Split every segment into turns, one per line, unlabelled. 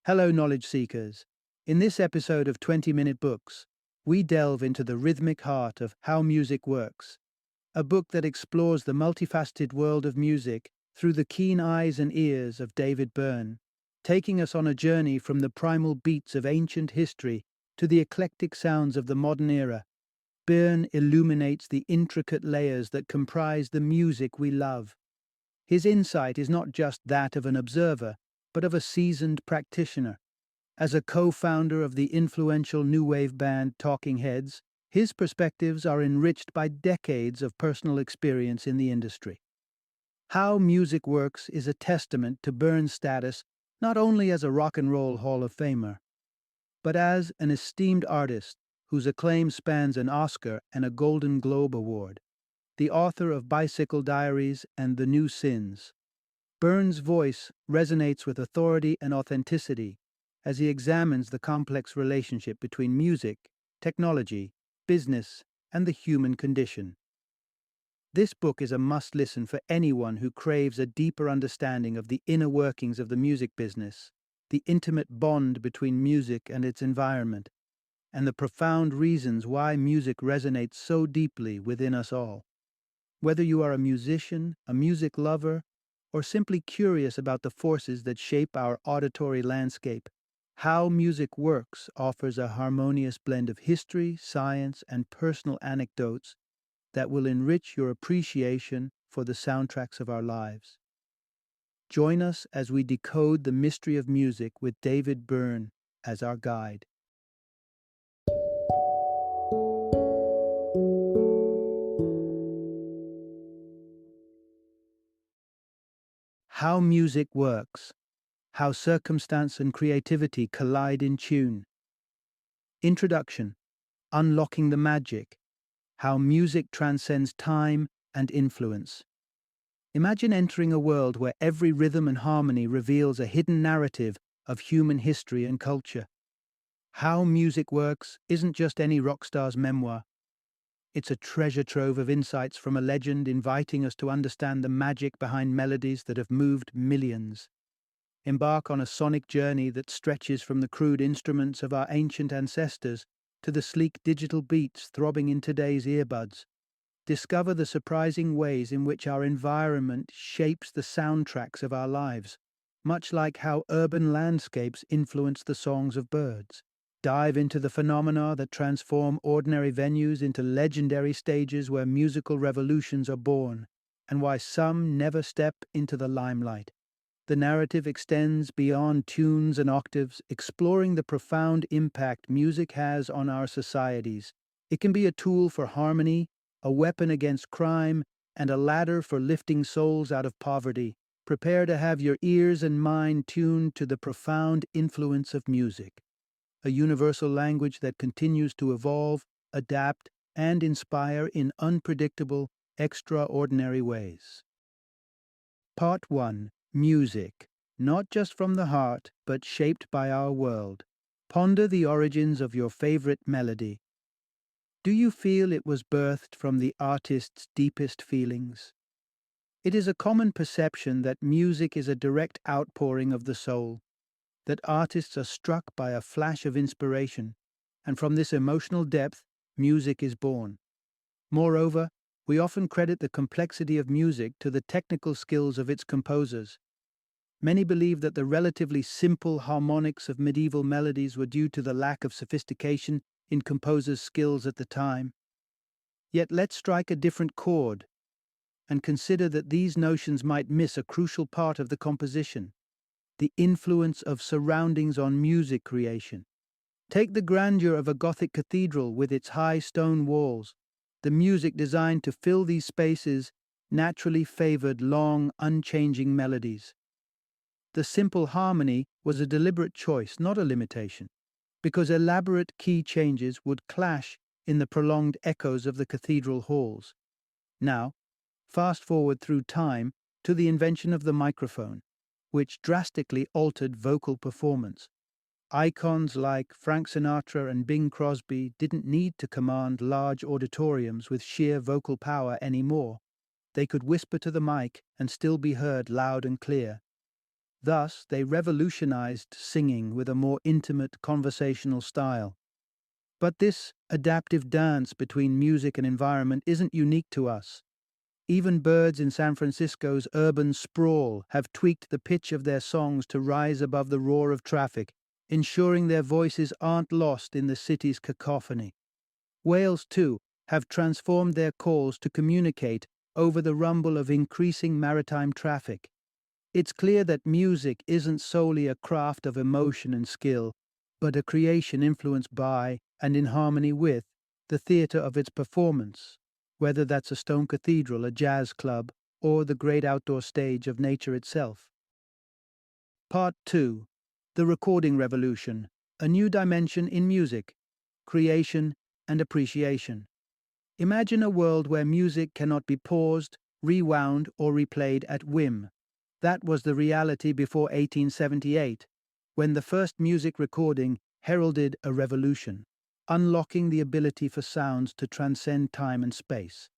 Hello, knowledge seekers. In this episode of 20-Minute Books, we delve into the rhythmic heart of How Music Works, a book that explores the multifaceted world of music through the keen eyes and ears of David Byrne, taking us on a journey from the primal beats of ancient history to the eclectic sounds of the modern era. Byrne illuminates the intricate layers that comprise the music we love. His insight is not just that of an observer, but of a seasoned practitioner. As a co-founder of the influential new wave band Talking Heads, his perspectives are enriched by decades of personal experience in the industry. How Music Works is a testament to Byrne's status not only as a rock and roll Hall of Famer, but as an esteemed artist whose acclaim spans an Oscar and a Golden Globe Award. The author of Bicycle Diaries and The New Sins, Byrne's voice resonates with authority and authenticity as he examines the complex relationship between music, technology, business, and the human condition. This book is a must-listen for anyone who craves a deeper understanding of the inner workings of the music business, the intimate bond between music and its environment, and the profound reasons why music resonates so deeply within us all. Whether you are a musician, a music lover, or simply curious about the forces that shape our auditory landscape, How Music Works offers a harmonious blend of history, science, and personal anecdotes that will enrich your appreciation for the soundtracks of our lives. Join us as we decode the mystery of music with David Byrne as our guide. How Music Works. How Circumstance and Creativity Collide in Tune. Introduction. Unlocking the Magic. How Music Transcends Time and Influence. Imagine entering a world where every rhythm and harmony reveals a hidden narrative of human history and culture. How Music Works isn't just any rock star's memoir. It's a treasure trove of insights from a legend inviting us to understand the magic behind melodies that have moved millions. Embark on a sonic journey that stretches from the crude instruments of our ancient ancestors to the sleek digital beats throbbing in today's earbuds. Discover the surprising ways in which our environment shapes the soundtracks of our lives, much like how urban landscapes influence the songs of birds. Dive into the phenomena that transform ordinary venues into legendary stages where musical revolutions are born, and why some never step into the limelight. The narrative extends beyond tunes and octaves, exploring the profound impact music has on our societies. It can be a tool for harmony, a weapon against crime, and a ladder for lifting souls out of poverty. Prepare to have your ears and mind tuned to the profound influence of music, a universal language that continues to evolve, adapt, and inspire in unpredictable, extraordinary ways. Part 1. Music, not just from the heart, but shaped by our world. Ponder the origins of your favorite melody. Do you feel it was birthed from the artist's deepest feelings? It is a common perception that music is a direct outpouring of the soul, that artists are struck by a flash of inspiration, and from this emotional depth, music is born. Moreover, we often credit the complexity of music to the technical skills of its composers. Many believe that the relatively simple harmonics of medieval melodies were due to the lack of sophistication in composers' skills at the time. Yet let's strike a different chord and consider that these notions might miss a crucial part of the composition: the influence of surroundings on music creation. Take the grandeur of a Gothic cathedral with its high stone walls. The music designed to fill these spaces naturally favored long, unchanging melodies. The simple harmony was a deliberate choice, not a limitation, because elaborate key changes would clash in the prolonged echoes of the cathedral halls. Now, fast forward through time to the invention of the microphone, which drastically altered vocal performance. Icons like Frank Sinatra and Bing Crosby didn't need to command large auditoriums with sheer vocal power anymore. They could whisper to the mic and still be heard loud and clear. Thus, they revolutionized singing with a more intimate conversational style. But this adaptive dance between music and environment isn't unique to us. Even birds in San Francisco's urban sprawl have tweaked the pitch of their songs to rise above the roar of traffic, ensuring their voices aren't lost in the city's cacophony. Whales, too, have transformed their calls to communicate over the rumble of increasing maritime traffic. It's clear that music isn't solely a craft of emotion and skill, but a creation influenced by and in harmony with the theatre of its performance, whether that's a stone cathedral, a jazz club, or the great outdoor stage of nature itself. Part 2. The Recording Revolution, a new dimension in music, creation, and appreciation. Imagine a world where music cannot be paused, rewound, or replayed at whim. That was the reality before 1878, when the first music recording heralded a revolution, unlocking the ability for sounds to transcend time and space.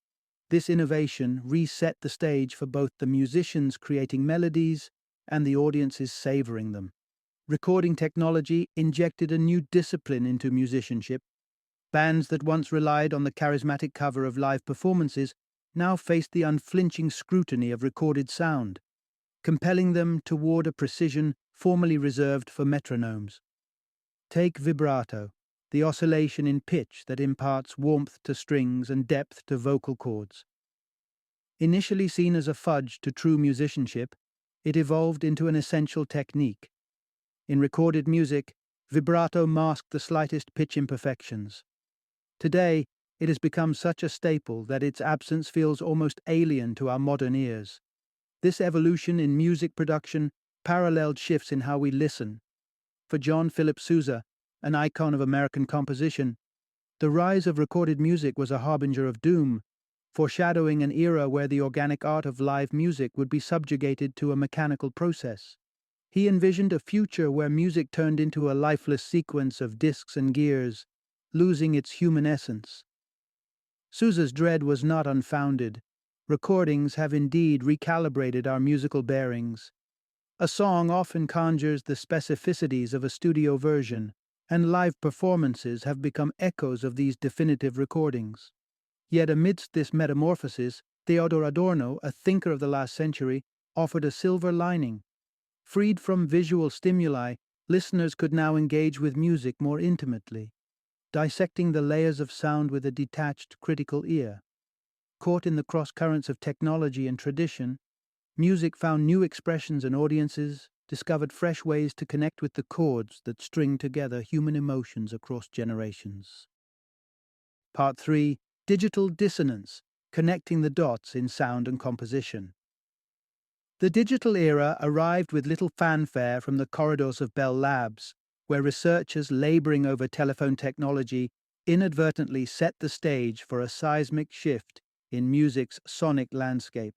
This innovation reset the stage for both the musicians creating melodies and the audiences savoring them. Recording technology injected a new discipline into musicianship. Bands that once relied on the charismatic cover of live performances now faced the unflinching scrutiny of recorded sound, compelling them toward a precision formerly reserved for metronomes. Take vibrato, the oscillation in pitch that imparts warmth to strings and depth to vocal cords. Initially seen as a fudge to true musicianship, it evolved into an essential technique. In recorded music, vibrato masked the slightest pitch imperfections. Today, it has become such a staple that its absence feels almost alien to our modern ears. This evolution in music production paralleled shifts in how we listen. For John Philip Sousa, an icon of American composition, the rise of recorded music was a harbinger of doom, foreshadowing an era where the organic art of live music would be subjugated to a mechanical process. He envisioned a future where music turned into a lifeless sequence of discs and gears, losing its human essence. Sousa's dread was not unfounded. Recordings have indeed recalibrated our musical bearings. A song often conjures the specificities of a studio version, and live performances have become echoes of these definitive recordings. Yet amidst this metamorphosis, Theodor Adorno, a thinker of the last century, offered a silver lining. Freed from visual stimuli, listeners could now engage with music more intimately, dissecting the layers of sound with a detached, critical ear. Caught in the cross-currents of technology and tradition, music found new expressions and audiences, discovered fresh ways to connect with the chords that string together human emotions across generations. Part 3. Digital Dissonance, Connecting the Dots in Sound and Composition. The digital era arrived with little fanfare from the corridors of Bell Labs, where researchers laboring over telephone technology inadvertently set the stage for a seismic shift in music's sonic landscape.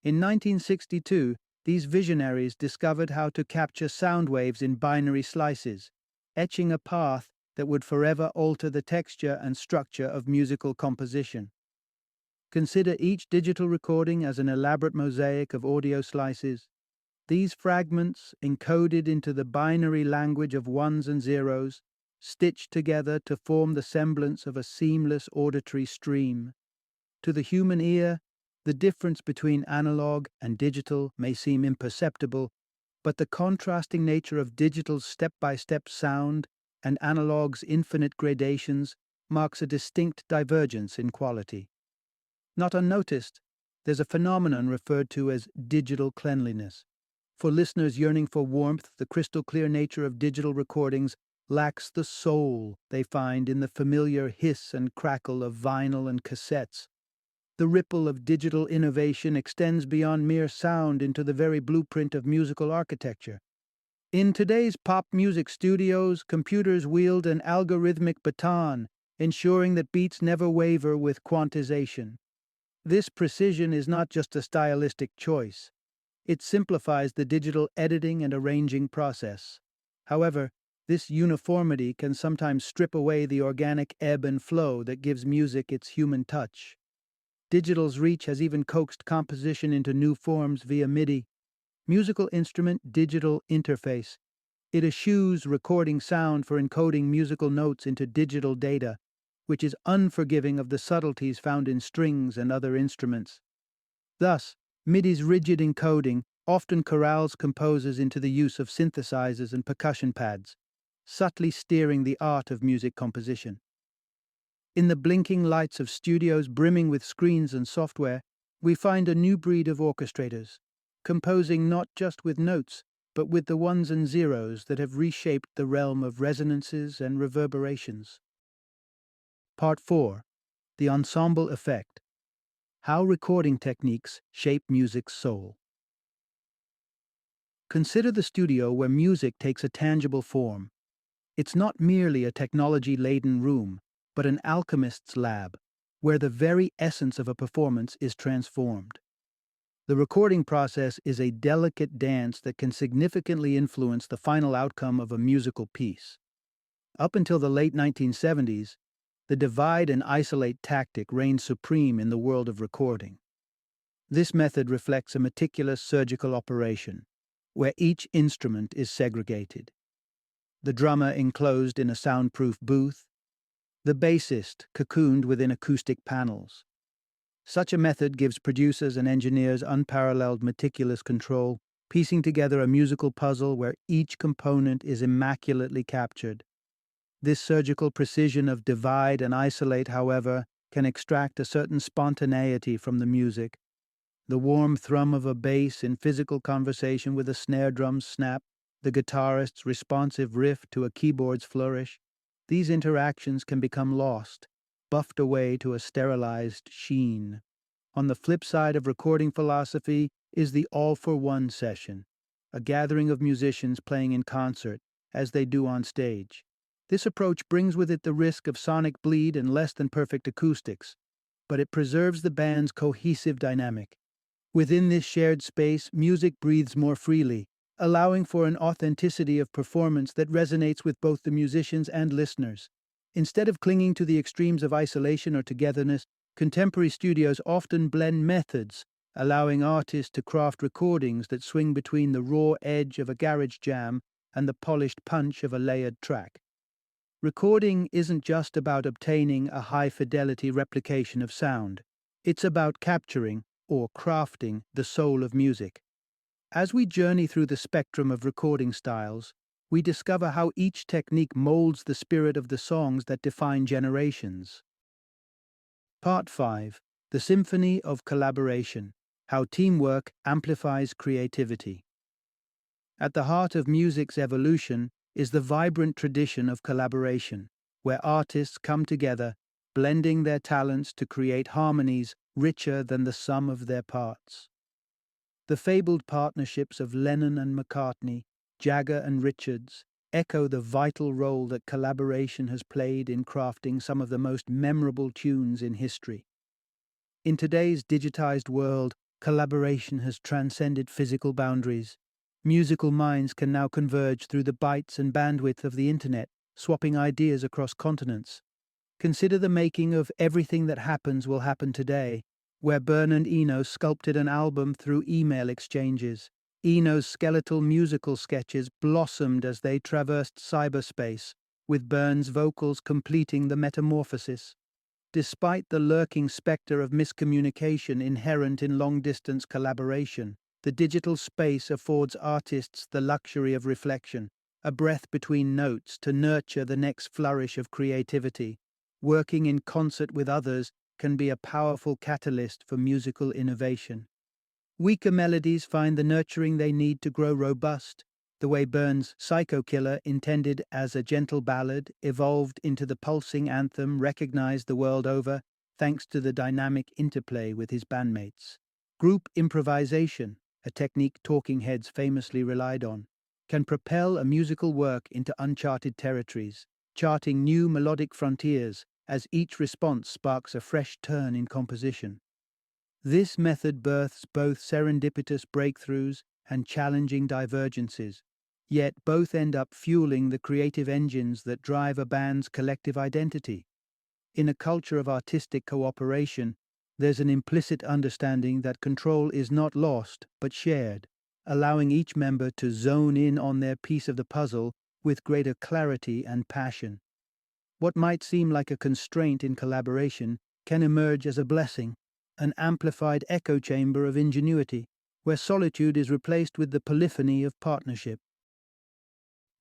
In 1962, these visionaries discovered how to capture sound waves in binary slices, etching a path that would forever alter the texture and structure of musical composition. Consider each digital recording as an elaborate mosaic of audio slices. These fragments, encoded into the binary language of ones and zeros, stitched together to form the semblance of a seamless auditory stream. To the human ear, the difference between analog and digital may seem imperceptible, but the contrasting nature of digital's step-by-step sound and analog's infinite gradations marks a distinct divergence in quality. Not unnoticed, there's a phenomenon referred to as digital cleanliness. For listeners yearning for warmth, the crystal-clear nature of digital recordings lacks the soul they find in the familiar hiss and crackle of vinyl and cassettes. The ripple of digital innovation extends beyond mere sound into the very blueprint of musical architecture. In today's pop music studios, computers wield an algorithmic baton, ensuring that beats never waver with quantization. This precision is not just a stylistic choice. It simplifies the digital editing and arranging process. However, this uniformity can sometimes strip away the organic ebb and flow that gives music its human touch. Digital's reach has even coaxed composition into new forms via MIDI. Musical instrument digital interface. It eschews recording sound for encoding musical notes into digital data, which is unforgiving of the subtleties found in strings and other instruments. Thus, MIDI's rigid encoding often corrals composers into the use of synthesizers and percussion pads, subtly steering the art of music composition. In the blinking lights of studios brimming with screens and software, we find a new breed of orchestrators, composing not just with notes, but with the ones and zeros that have reshaped the realm of resonances and reverberations. Part 4. The Ensemble Effect. How recording techniques shape music's soul. Consider the studio where music takes a tangible form. It's not merely a technology-laden room, but an alchemist's lab, where the very essence of a performance is transformed. The recording process is a delicate dance that can significantly influence the final outcome of a musical piece. Up until the late 1970s, the divide and isolate tactic reigned supreme in the world of recording. This method reflects a meticulous surgical operation, where each instrument is segregated. The drummer enclosed in a soundproof booth, the bassist cocooned within acoustic panels. Such a method gives producers and engineers unparalleled meticulous control, piecing together a musical puzzle where each component is immaculately captured. This surgical precision of divide and isolate, however, can extract a certain spontaneity from the music. The warm thrum of a bass in physical conversation with a snare drum's snap, the guitarist's responsive riff to a keyboard's flourish. These interactions can become lost, buffed away to a sterilized sheen. On the flip side of recording philosophy is the all-for-one session, a gathering of musicians playing in concert, as they do on stage. This approach brings with it the risk of sonic bleed and less than perfect acoustics, but it preserves the band's cohesive dynamic. Within this shared space, music breathes more freely, allowing for an authenticity of performance that resonates with both the musicians and listeners. Instead of clinging to the extremes of isolation or togetherness, contemporary studios often blend methods, allowing artists to craft recordings that swing between the raw edge of a garage jam and the polished punch of a layered track. Recording isn't just about obtaining a high-fidelity replication of sound. It's about capturing, or crafting, the soul of music. As we journey through the spectrum of recording styles, we discover how each technique molds the spirit of the songs that define generations. Part 5. The Symphony of Collaboration. How teamwork amplifies creativity. At the heart of music's evolution is the vibrant tradition of collaboration, where artists come together, blending their talents to create harmonies richer than the sum of their parts. The fabled partnerships of Lennon and McCartney, Jagger and Richards, echo the vital role that collaboration has played in crafting some of the most memorable tunes in history. In today's digitized world, collaboration has transcended physical boundaries. Musical minds can now converge through the bytes and bandwidth of the internet, swapping ideas across continents. Consider the making of Everything That Happens Will Happen Today, where Byrne and Eno sculpted an album through email exchanges. Eno's skeletal musical sketches blossomed as they traversed cyberspace, with Byrne's vocals completing the metamorphosis. Despite the lurking specter of miscommunication inherent in long-distance collaboration, the digital space affords artists the luxury of reflection, a breath between notes to nurture the next flourish of creativity. Working in concert with others can be a powerful catalyst for musical innovation. Weaker melodies find the nurturing they need to grow robust, the way Byrne's Psycho Killer, intended as a gentle ballad, evolved into the pulsing anthem recognized the world over thanks to the dynamic interplay with his bandmates. Group improvisation, a technique Talking Heads famously relied on, can propel a musical work into uncharted territories, charting new melodic frontiers as each response sparks a fresh turn in composition. This method births both serendipitous breakthroughs and challenging divergences, yet both end up fueling the creative engines that drive a band's collective identity. In a culture of artistic cooperation, there's an implicit understanding that control is not lost but shared. allowing each member to zone in on their piece of the puzzle with greater clarity and passion. What might seem like a constraint in collaboration can emerge as a blessing, an amplified echo chamber of ingenuity, where solitude is replaced with the polyphony of partnership.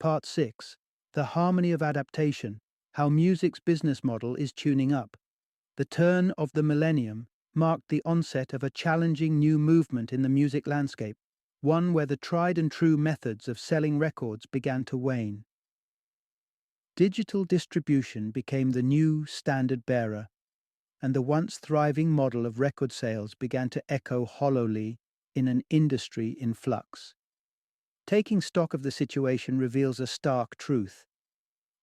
Part 6. The Harmony of Adaptation, How Music's Business Model is Tuning Up. The turn of the millennium marked the onset of a challenging new movement in the music landscape, one where the tried and true methods of selling records began to wane. Digital distribution became the new standard bearer, and the once thriving model of record sales began to echo hollowly in an industry in flux. Taking stock of the situation reveals a stark truth.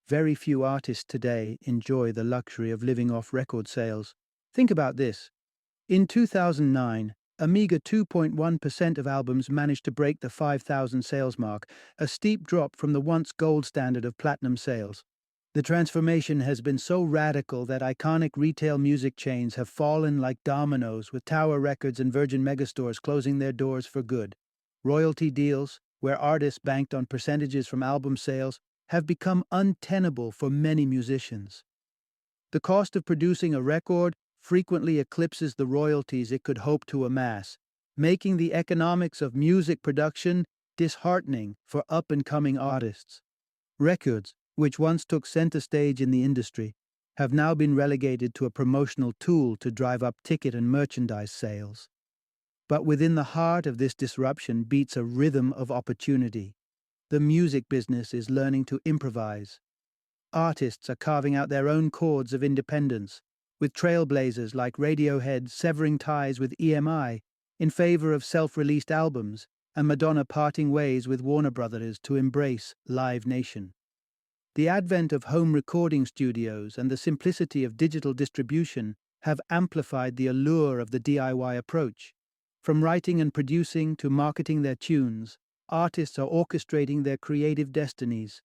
Very few artists today enjoy the luxury of living off record sales. Think about this. In 2009, a meager 2.1% of albums managed to break the 5,000 sales mark, a steep drop from the once gold standard of platinum sales. The transformation has been so radical that iconic retail music chains have fallen like dominoes, with Tower Records and Virgin Megastores closing their doors for good. Royalty deals, where artists banked on percentages from album sales, have become untenable for many musicians. The cost of producing a record frequently eclipses the royalties it could hope to amass, making the economics of music production disheartening for up-and-coming artists. Records, which once took center stage in the industry, have now been relegated to a promotional tool to drive up ticket and merchandise sales. But within the heart of this disruption beats a rhythm of opportunity. The music business is learning to improvise. Artists are carving out their own chords of independence, with trailblazers like Radiohead severing ties with EMI in favor of self-released albums, and Madonna parting ways with Warner Brothers to embrace Live Nation. The advent of home recording studios and the simplicity of digital distribution have amplified the allure of the DIY approach. From writing and producing to marketing their tunes, artists are orchestrating their creative destinies.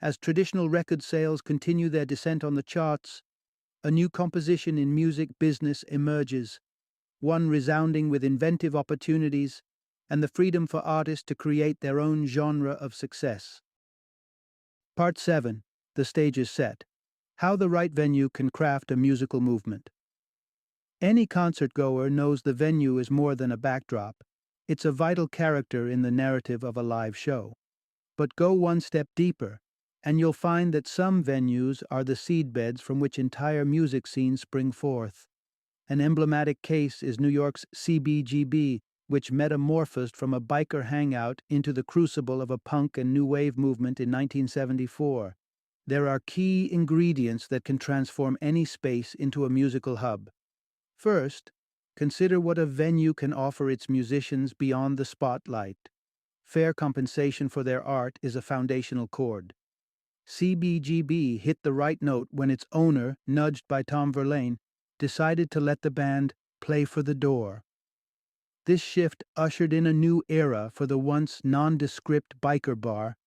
As traditional record sales continue their descent on the charts, a new composition in music business emerges, one resounding with inventive opportunities and the freedom for artists to create their own genre of success. Part 7. The Stage is Set. How the Right Venue Can Craft a Musical Movement. Any concertgoer knows the venue is more than a backdrop. It's a vital character in the narrative of a live show. But go one step deeper, and you'll find that some venues are the seedbeds from which entire music scenes spring forth. An emblematic case is New York's CBGB, which metamorphosed from a biker hangout into the crucible of a punk and new wave movement in 1974. There are key ingredients that can transform any space into a musical hub. First, consider what a venue can offer its musicians beyond the spotlight. Fair compensation for their art is a foundational chord. CBGB hit the right note when its owner, nudged by Tom Verlaine, decided to let the band play for the door. This shift ushered in a new era for the once nondescript biker bar,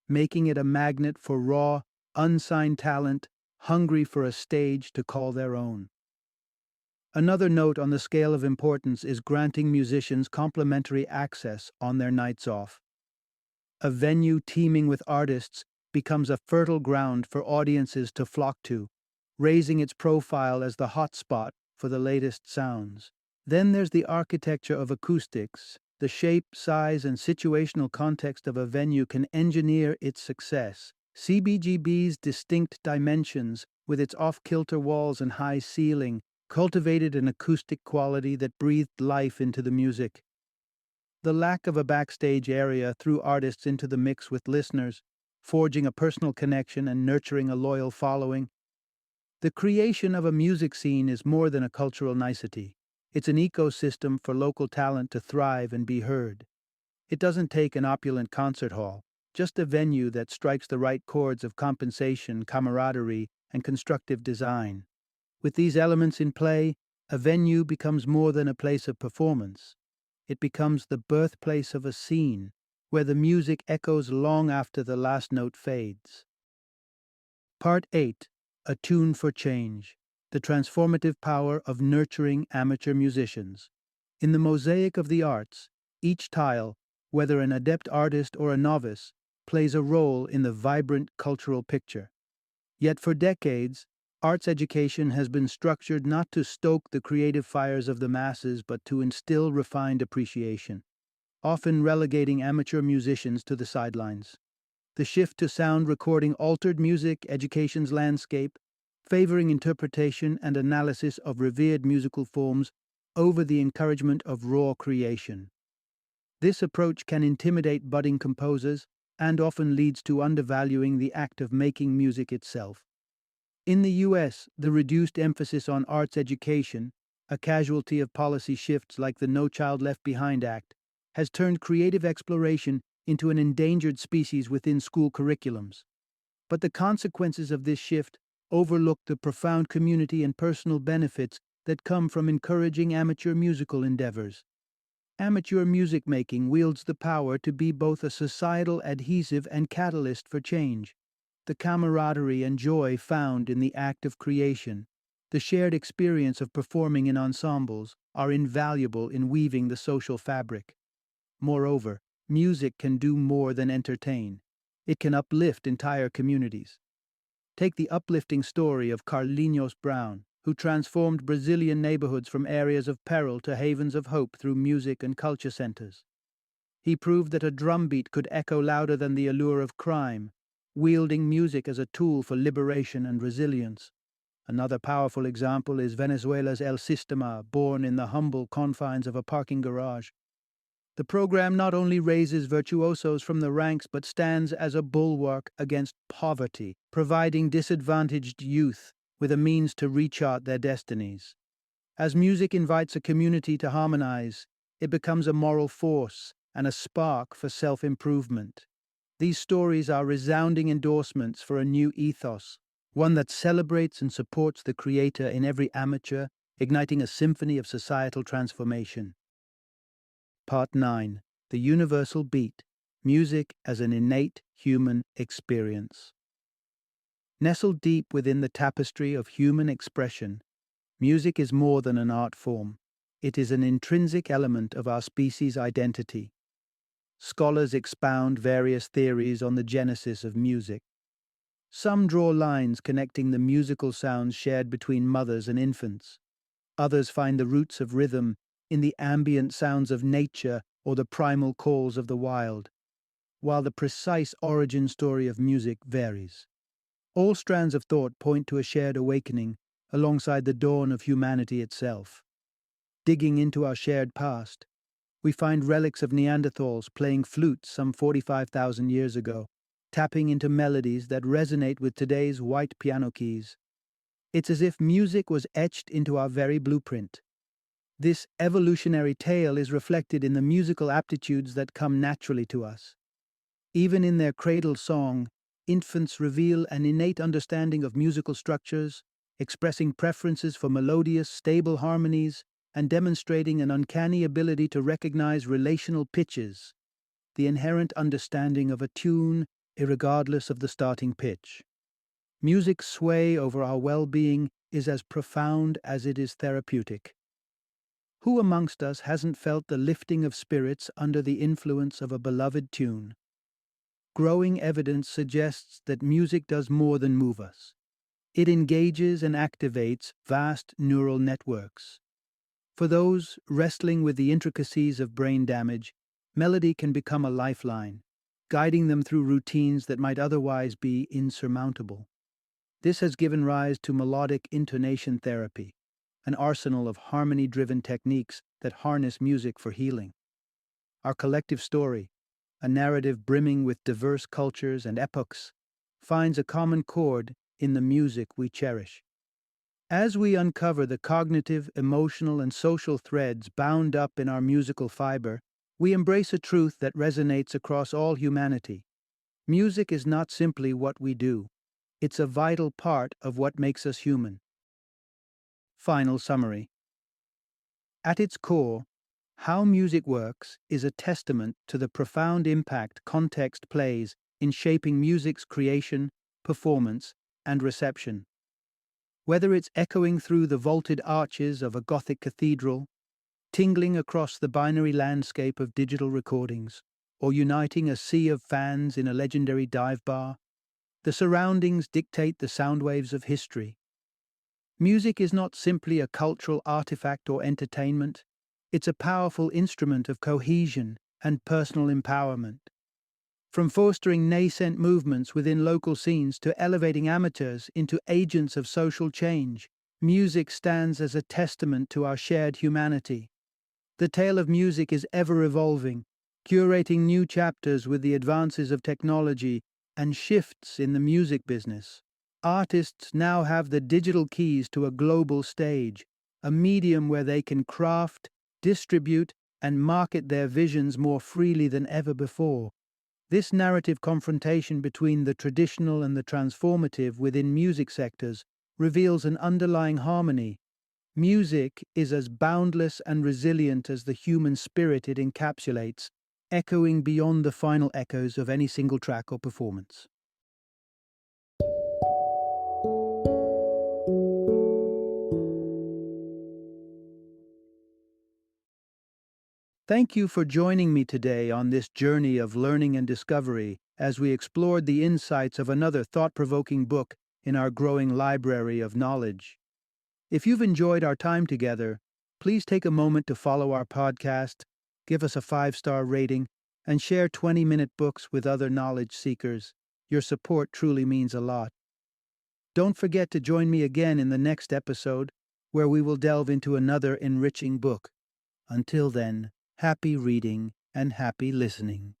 making it a magnet for raw, unsigned talent hungry for a stage to call their own. Another note on the scale of importance is granting musicians complimentary access on their nights off. A venue teeming with artists becomes a fertile ground for audiences to flock to, raising its profile as the hotspot for the latest sounds. Then there's the architecture of acoustics. The shape, size, and situational context of a venue can engineer its success. CBGB's distinct dimensions, with its off-kilter walls and high ceiling, cultivated an acoustic quality that breathed life into the music. The lack of a backstage area threw artists into the mix with listeners, forging a personal connection and nurturing a loyal following. The creation of a music scene is more than a cultural nicety. It's an ecosystem for local talent to thrive and be heard. It doesn't take an opulent concert hall, just a venue that strikes the right chords of compensation, camaraderie, and constructive design. With these elements in play, a venue becomes more than a place of performance. It becomes the birthplace of a scene, where the music echoes long after the last note fades. Part 8. A Tune for Change. The Transformative Power of Nurturing Amateur Musicians. In the mosaic of the arts, each tile, whether an adept artist or a novice, plays a role in the vibrant cultural picture. Yet for decades, arts education has been structured not to stoke the creative fires of the masses but to instill refined appreciation, often relegating amateur musicians to the sidelines. The shift to sound recording altered music education's landscape, favoring interpretation and analysis of revered musical forms over the encouragement of raw creation. This approach can intimidate budding composers and often leads to undervaluing the act of making music itself. In the US, the reduced emphasis on arts education, a casualty of policy shifts like the No Child Left Behind Act, has turned creative exploration into an endangered species within school curriculums. But the consequences of this shift overlook the profound community and personal benefits that come from encouraging amateur musical endeavors. Amateur music making wields the power to be both a societal adhesive and catalyst for change. The camaraderie and joy found in the act of creation, the shared experience of performing in ensembles, are invaluable in weaving the social fabric. Moreover, music can do more than entertain. It can uplift entire communities. Take the uplifting story of Carlinhos Brown, who transformed Brazilian neighborhoods from areas of peril to havens of hope through music and culture centers. He proved that a drumbeat could echo louder than the allure of crime, wielding music as a tool for liberation and resilience. Another powerful example is Venezuela's El Sistema, born in the humble confines of a parking garage. The program not only raises virtuosos from the ranks but stands as a bulwark against poverty, providing disadvantaged youth with a means to rechart their destinies. As music invites a community to harmonize, it becomes a moral force and a spark for self-improvement. These stories are resounding endorsements for a new ethos, one that celebrates and supports the creator in every amateur, igniting a symphony of societal transformation. Part 9. The Universal Beat. Music as an Innate Human Experience. Nestled deep within the tapestry of human expression, music is more than an art form. It is an intrinsic element of our species' identity. Scholars expound various theories on the genesis of music. Some draw lines connecting the musical sounds shared between mothers and infants. Others find the roots of rhythm in the ambient sounds of nature or the primal calls of the wild, while the precise origin story of music varies. All strands of thought point to a shared awakening alongside the dawn of humanity itself. Digging into our shared past, we find relics of Neanderthals playing flutes some 45,000 years ago, tapping into melodies that resonate with today's white piano keys. It's as if music was etched into our very blueprint. This evolutionary tale is reflected in the musical aptitudes that come naturally to us. Even in their cradle song, infants reveal an innate understanding of musical structures, expressing preferences for melodious, stable harmonies, and demonstrating an uncanny ability to recognize relational pitches, the inherent understanding of a tune irregardless of the starting pitch. Music's sway over our well-being is as profound as it is therapeutic. Who amongst us hasn't felt the lifting of spirits under the influence of a beloved tune? Growing evidence suggests that music does more than move us. It engages and activates vast neural networks. For those wrestling with the intricacies of brain damage, melody can become a lifeline, guiding them through routines that might otherwise be insurmountable. This has given rise to melodic intonation therapy, an arsenal of harmony-driven techniques that harness music for healing. Our collective story, a narrative brimming with diverse cultures and epochs, finds a common chord in the music we cherish. As we uncover the cognitive, emotional, and social threads bound up in our musical fiber, we embrace a truth that resonates across all humanity. Music is not simply what we do. It's a vital part of what makes us human. Final summary. At its core, how music works is a testament to the profound impact context plays in shaping music's creation, performance, and reception. Whether it's echoing through the vaulted arches of a Gothic cathedral, tingling across the binary landscape of digital recordings, or uniting a sea of fans in a legendary dive bar. The surroundings dictate the sound waves of history. Music is not simply a cultural artifact or entertainment, it's a powerful instrument of cohesion and personal empowerment. From fostering nascent movements within local scenes to elevating amateurs into agents of social change, music stands as a testament to our shared humanity. The tale of music is ever evolving, curating new chapters with the advances of technology and shifts in the music business. Artists now have the digital keys to a global stage, a medium where they can craft, distribute, and market their visions more freely than ever before. This narrative confrontation between the traditional and the transformative within music sectors reveals an underlying harmony. Music is as boundless and resilient as the human spirit it encapsulates, echoing beyond the final echoes of any single track or performance. Thank you for joining me today on this journey of learning and discovery as we explored the insights of another thought-provoking book in our growing library of knowledge. If you've enjoyed our time together, please take a moment to follow our podcast, give us a 5-star rating, and share 20-minute books with other knowledge seekers. Your support truly means a lot. Don't forget to join me again in the next episode, where we will delve into another enriching book. Until then, happy reading and happy listening.